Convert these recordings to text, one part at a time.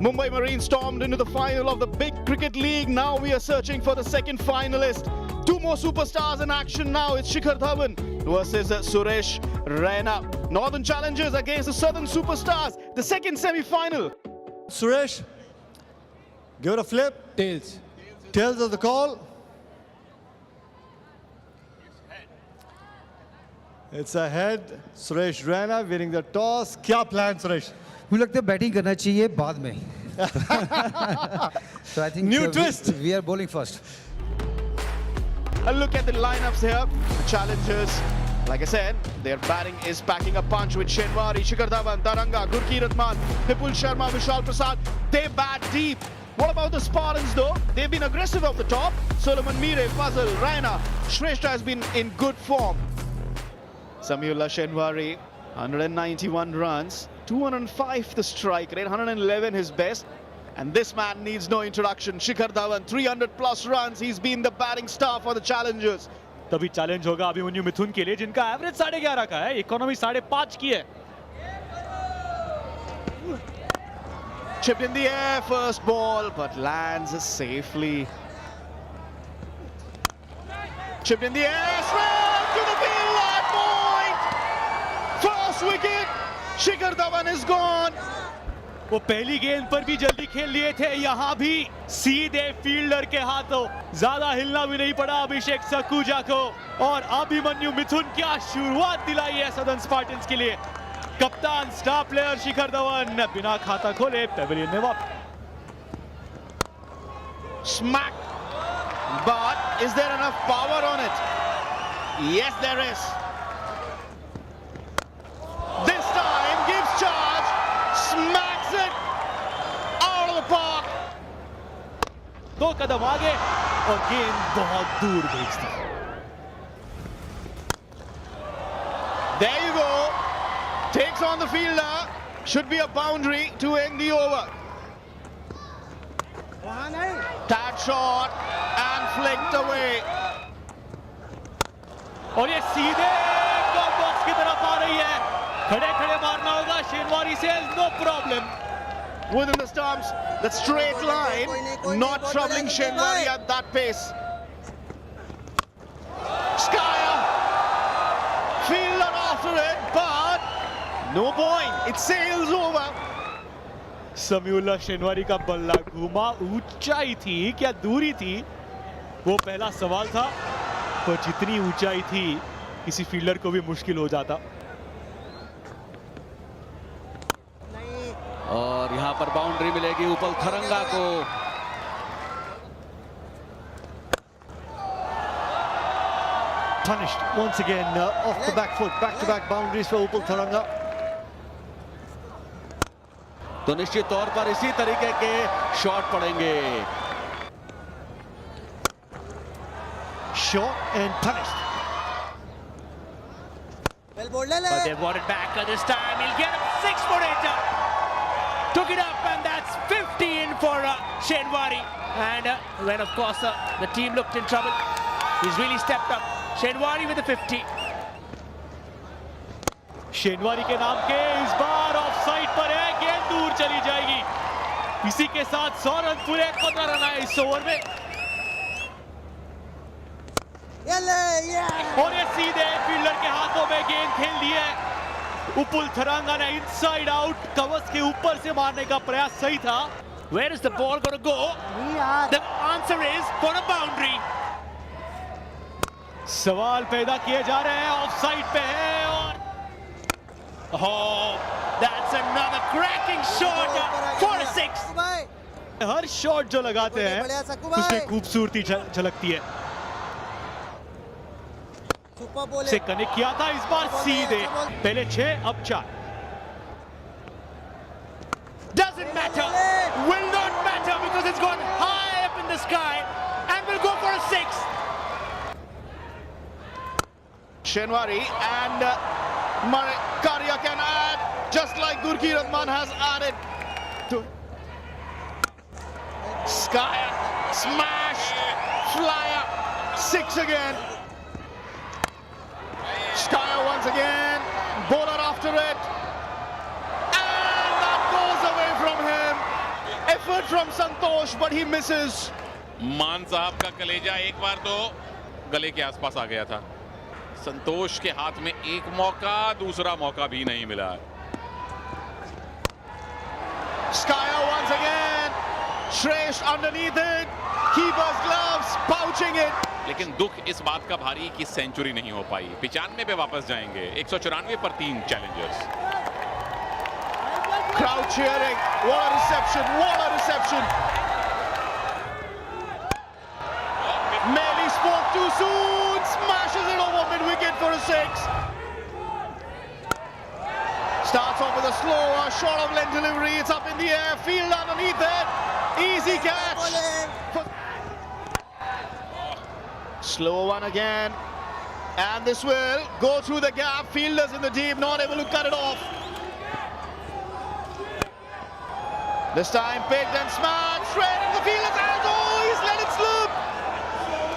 Mumbai Marines stormed into the final of the big cricket league. Now we are searching for the second finalist. Two more superstars in action now. It's Shikhar Dhawan versus Suresh Raina. Northern Challengers against the Southern Superstars. The second semi-final. Suresh, give it a flip. Tails. Tails of the call. It's a head. Suresh Raina winning the toss. क्या plan, Suresh? मुझे लगता है batting करना चाहिए बाद में. So I think New twist. We are bowling first. A look at the lineups here. The challengers, like I said, their batting is packing a punch with Shenwari, Shikhar Dhawan, Taranga, Gurkeerat Mann, Vipul Sharma, Vishal Prasad. They bat deep. What about the Spartans though? They've been aggressive off the top. Solomon Mire, Fazal, Raina. Shrestha has been in good form. Samiullah Shenwari, 191 runs, 205 the strike rate, 111 his best. And this man needs no introduction. Shikhar Dhawan, 300 plus runs. He's been the batting star for the challengers. तभी challenge होगा अभिमन्यु मिथुन के लिए जिनका average 11.5 का है, economy 5.5 की है. Chipped in the air, first ball, but lands safely. Chipped in the air, straight to the field at point. First wicket. Shikhar Dhawan is gone. वो पहली गेंद पर भी जल्दी खेल लिए थे, यहाँ भी सीधे फील्डर के हाथों. ज्यादा हिलना भी नहीं पड़ा अभिषेक सखुजा को. और अभिमन्यु मिथुन क्या शुरुआत दिलाई है सदर्न स्पार्टन्स के लिए. कप्तान स्टार प्लेयर शिखर धवन बिना खाता खोले पेविलियन में वापस. Smack. But is there enough power on it? Yes, there is. This time gives charge. Smacks it out of the park. 2 कदम आगे और गेंद बहुत दूर भेजती. There you go. Takes on the fielder. Should be a boundary to end the over. Tad shot and flicked away. और ये सीधे top box की तरफ आ रही है. खड़े खड़े मारना होगा. शेनवारी से no problem. Within the stumps, that straight line, not troubling Shenwari at that pace. Skyer, fielder after it, but no point. It sails over. Samiullah Shinwari का बल्ला घूमा. ऊंचाई थी क्या दूरी थी, वो पहला सवाल था. पर जितनी ऊंचाई थी किसी फील्डर को भी मुश्किल हो जाता. और यहां पर बाउंड्री मिलेगी उपल थरंगा को. Punished once again off the back foot. Back-to-back boundaries for Upal Tharanga. तो निश्चित तौर पर इसी तरीके के शॉट पड़ेंगे. Shot and punished. But they want it back this time. He'll get a 6 for it. Took it up and that's 50 in for Shenwari. And when of course the team looked in trouble, he's really stepped up. Shenwari with a 50. Shinwari के नाम के इस बार of side पर है. गेंद दूर चली जाएगी. इसी के साथ 100 रन पूरे. 15 रन आए इस ओवर में. और ये सीधे फील्डर के हाथों में गेंद खेल दी है. उपुल थरंगा ने इनसाइड आउट कवच के ऊपर से मारने का प्रयास सही था. Where is the ball going to go? The answer is for a boundary. सवाल पैदा किए जा रहे हैं. ऑफ साइड पे है और that's another cracking shot for a 6. Her shot जो लगाते हैं उसमें खूबसूरती झलकती है. से कनेक्ट किया था इस बार सीधे. पहले 6 अब 4. Doesn't matter, will not matter because it's gone high up in the sky and will go for a 6. Shenwari and Karia can add, just like Gurkeerat Mann has added. Skyer, smash, flyer, 6 again. Skyer once again, bowler after it. And that goes away from him. effort from Santosh, but he misses. मान साहब का कलेजा एक बार तो गले के आसपास आ गया था। संतोष के हाथ में एक मौका, दूसरा मौका भी नहीं मिला। Skyer once again. Shresh underneath it. Keeper's gloves, pouching it. लेकिन दुख इस बात का भारी कि सेंचुरी नहीं हो पाई। 95 पे वापस जाएंगे। 194 पर 3 Challengers. Crowd cheering. What a reception. What a reception. Maybe spoke too soon. Smashes it over mid-wicket for a 6. Starts off with a slow short of leg delivery. It's up in the air. Field underneath it. Easy catch. Slow one again. And this will go through the gap. Fielders in the deep, not able to cut it off. This time picked and smashed straight into the fielder's hands. Oh, he's let it slip.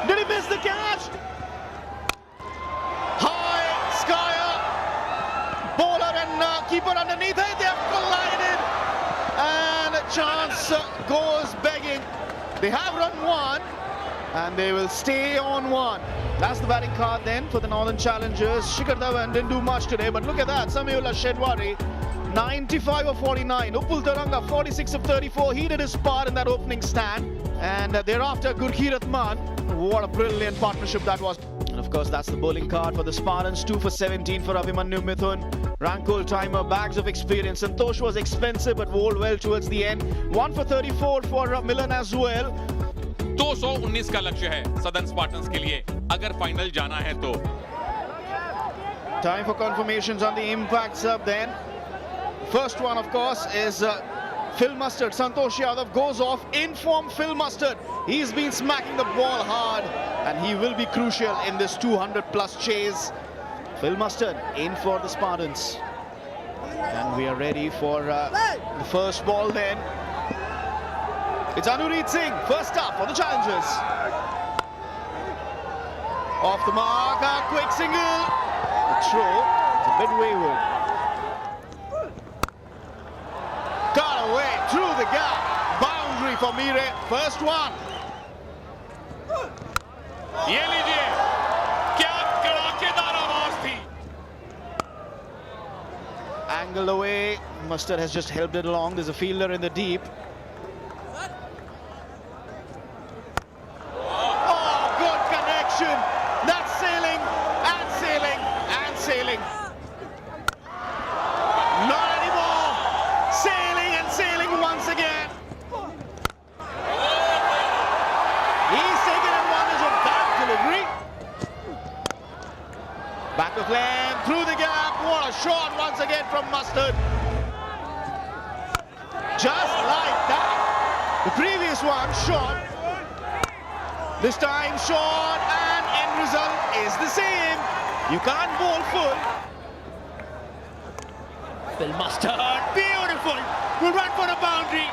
Did he miss the catch? High, Skyer. Bowler and keeper underneath it. They have collided. And a chance goes begging. They have run one. And they will stay on one. That's the batting card then for the Northern Challengers. Shikhar Dhawan didn't do much today, but look at that. Samiullah Shenwari, 95 of 49. Upul Taranga, 46 of 34. He did his part in that opening stand. And thereafter, Gurkeerat Maan. What a brilliant partnership that was. And of course, that's the bowling card for the Spartans. 2 for 17 for Abhimanyu Mithun. Rank timer, bags of experience. Santosh was expensive but bowled well towards the end. 1 for 34 for Milan as well. 219 का लक्ष्य है southern Spartans के लिए अगर final जाना है तो। Time for confirmations on the impact sub then. First one, of course, is Phil Mustard. Santosh Yadav goes off. Inform Phil Mustard. He's been smacking the ball hard and he will be crucial in this 200-plus chase. Phil Mustard in for the Spartans. And we are ready for the first ball then. It's Anureet Singh, first up for the Challengers. Off the mark, a quick single. The throw is a bit wayward. Got away through the gap. Boundary for Mire. First one. ये लीजिए, क्या कड़ाकेदार आवाज थी। Angled away. Mustard has just helped it along. There's a fielder in the deep. That's sailing and sailing and sailing. Not anymore. Sailing and sailing once again. He's taken advantage of that delivery. Back of length, through the gap. What a shot once again from Mustard. Just like that. The previous one shot. This time short and end result is the same. You can't bowl full. Phil Mustard, beautiful. Will run for a boundary.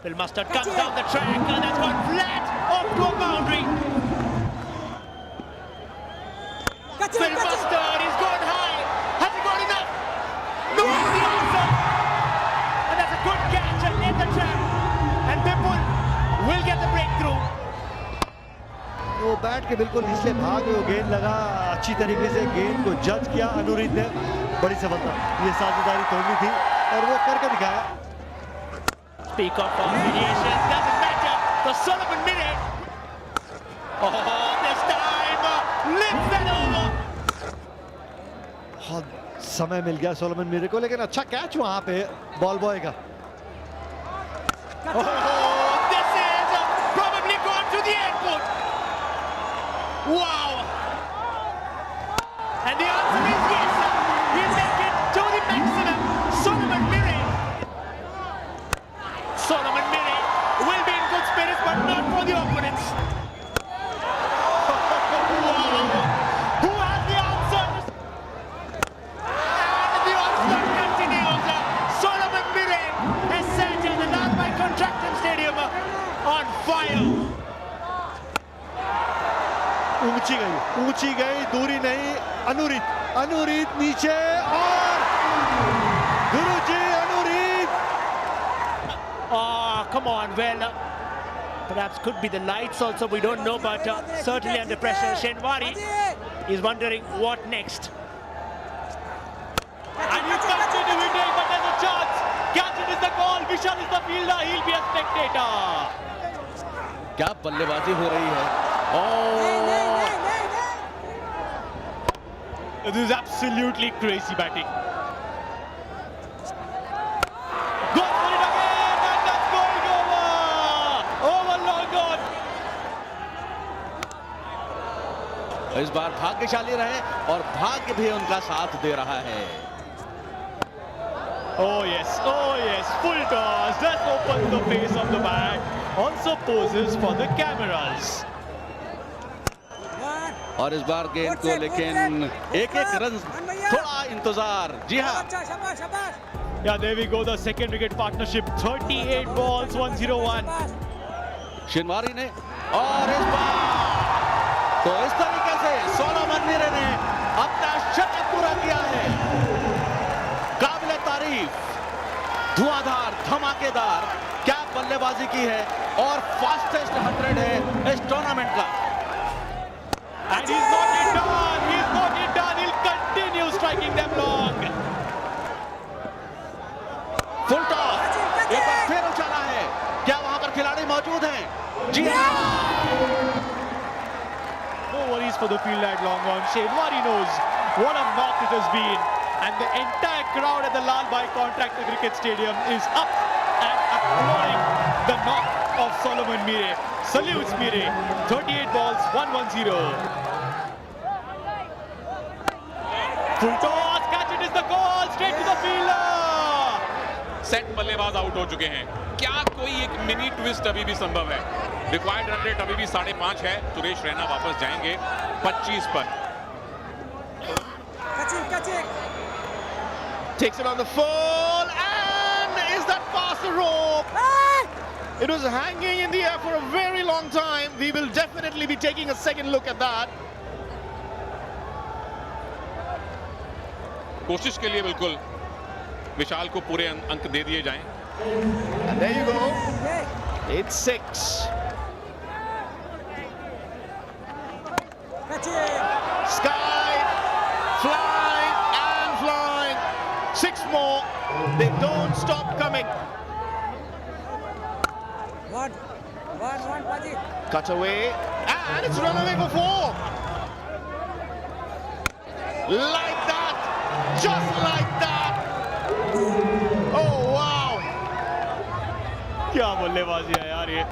Phil Mustard comes down the track and that's gone flat off to a boundary. Phil Mustard is going high. Has he got enough? No, the answer. And that's a good catch in the track. And Bipul will get the breakthrough. वो bat के बिल्कुल निचले भाग में वो गेंद लगा, अच्छी तरीके से गेंद को जज किया अनुरीत ने। बड़ी सफलता, ये साझेदारी तोड़नी थी और वो करके दिखाया। Speak of combinations, doesn't matter for Solomon Mire. Oh, this time lifts that over. बहुत समय मिल गया सोलोमन मीरे को, लेकिन अच्छा कैच वहां पे बॉल बॉय का। Oh, this is probably gone to the airport. Wow. And the answer is yes. He'll make it to the maximum. Solomon Mire. Solomon Mire will be in good spirits, but not for the opponents. Wow. Who has the answers? And the onslaught continues. Solomon Mire has set the Lalbhai Contractor Stadium on fire. ऊंची गई, दूरी नहीं। अनुरीत नीचे और गुरुजी अनुरीत come on. Well, perhaps could be the lights also, we don't know, but certainly under pressure. Shenwari is wondering what next. And you continue hitting, but there's a chance. Catch it is the call. Vishal is the fielder. He'll be a spectator. क्या बल्लेबाजी हो रही है. Oh, This is absolutely crazy batting. Goes for it again, and that's going over. Over long gone. इस बार भाग्यशाली रहे और भाग्य भी उनका साथ दे रहा है. Oh yes, full toss, just opens the face of the bat, also poses for the cameras. और इस बार गेंद को लेकिन एक-एक रन थोड़ा इंतजार. जी हाँ, Yeah, there we go, the second wicket partnership, 38 balls, 101. Shinwari ने और इस बार तो इस तरीके से सोलोमन मीरे ने अपना शतक पूरा किया है. काबिले तारीफ, धुआंधार, धमाकेदार क्या बल्लेबाजी की है और फास्टेस्ट 100 है इस टूर्नामेंट का. And he's not it done, he'll continue striking them long. Full toss, एक बार फिर उछाला है. क्या वहां पर खिलाड़ी मौजूद हैं? जी हाँ. No worries for the field at long on. Shenwari knows what a knock it has been. And the entire crowd at the Lal Bhai Contractor Cricket Stadium is up and applauding the knock of Solomon Mire. Salutes Mire. 38 balls, 110. Full toss, catch it is the goal, straight to the fielder. Set बल्लेबाज out हो चुके हैं. क्या कोई एक mini twist अभी भी संभव है? रिक्वायर्ड रन रेट अभी भी 5.5 है. सुरेश रैना वापस जाएंगे 25 पर. Takes it on the full, and is that past the rope? It was hanging in the air for a very long time. We will definitely be taking a second look at that. कोशिश के लिए बिल्कुल विशाल को पूरे अंक दे दिए जाएं. And there you go. It's 6. Sky, flying and flying. 6 more. They don't stop coming. Cut away, and it's run away for 4. Like that, just like that. Oh wow! क्या बल्लेबाजी है यार ये.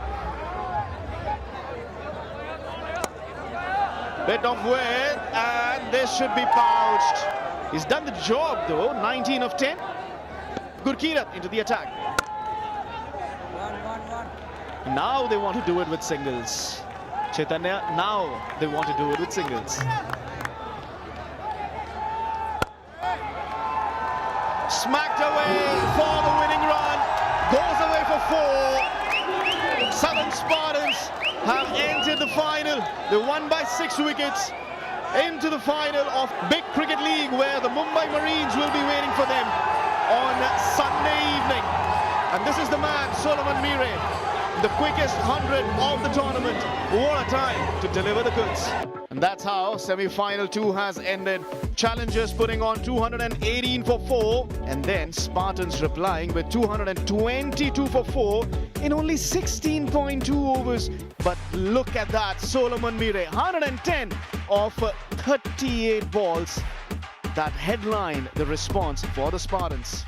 Bit of width, and this should be pouched. He's done the job though. 19 of 10. Gurkirat into the attack. Now they want to do it with singles. Chaitanya, now they want to do it with singles. Smacked away for the winning run. Goes away for 4. Southern Spartans have entered the final. They won by 6 wickets into the final of Big Cricket League, where the Mumbai Marines will be waiting for them on Sunday evening. And this is the man, Solomon Mire, the quickest 100 of the tournament. What a time to deliver the goods. And that's how semi-final 2 has ended. Challengers putting on 218 for 4, and then Spartans replying with 222 for 4 in only 16.2 overs. But look at that, Solomon Mire, 110 of 38 balls. That headlined the response for the Spartans.